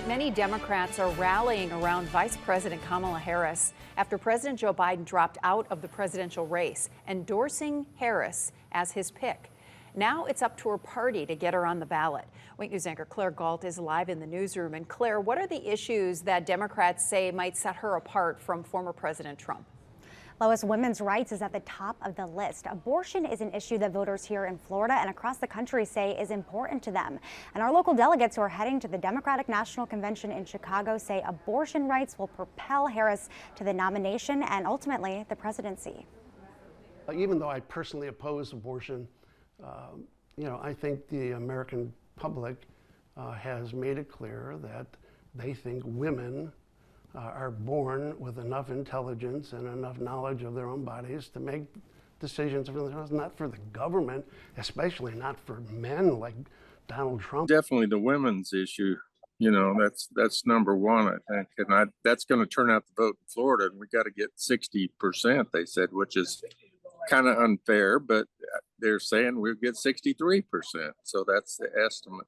Many Democrats are rallying around Vice President Kamala Harris after President Joe Biden dropped out of the presidential race, endorsing Harris as his pick. Now it's up to her party to get her on the ballot. Wake News anchor Claire Galt is live in the newsroom. And Claire, what are the issues that Democrats say might set her apart from former President Trump? Lois, women's rights is at the top of the list. Abortion is an issue that voters here in Florida and across the country say is important to them. And our local delegates who are heading to the Democratic National Convention in Chicago say abortion rights will propel Harris to the nomination and ultimately the presidency. Even though I personally oppose abortion, I think the American public has made it clear that they think women are born with enough intelligence and enough knowledge of their own bodies to make decisions for themselves, not for the government, especially not for men like Donald Trump. Definitely the women's issue, that's number one, I think. And that's going to turn out the vote in Florida. And we got to get 60%, they said, which is kind of unfair, but they're saying we'll get 63%. So that's the estimate.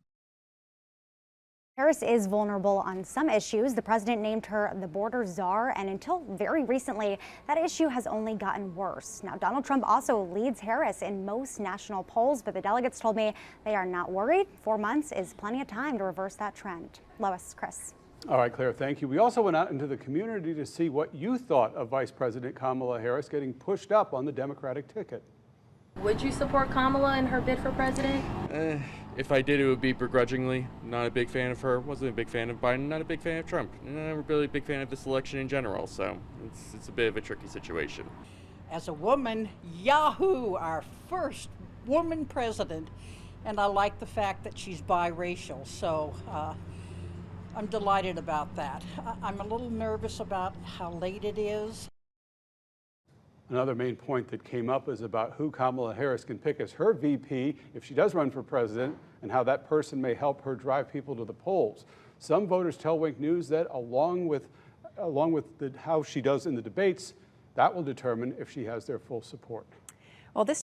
Harris is vulnerable on some issues. The president named her the border czar, and until very recently, that issue has only gotten worse. Now, Donald Trump also leads Harris in most national polls, but the delegates told me they are not worried. 4 months is plenty of time to reverse that trend. Lois, Chris. All right, Claire, thank you. We also went out into the community to see what you thought of Vice President Kamala Harris getting pushed up on the Democratic ticket. Would you support Kamala in her bid for president? If I did, it would be begrudgingly. Not a big fan of her. Wasn't a big fan of Biden. Not a big fan of Trump. Not really a big fan of this election in general. So it's a bit of a tricky situation. As a woman, yahoo, our first woman president. And I like the fact that she's biracial. So I'm delighted about that. I'm a little nervous about how late it is. Another main point that came up is about who Kamala Harris can pick as her VP if she does run for president, and how that person may help her drive people to the polls. Some voters tell Wink News that along with how she does in the debates, that will determine if she has their full support. Well, this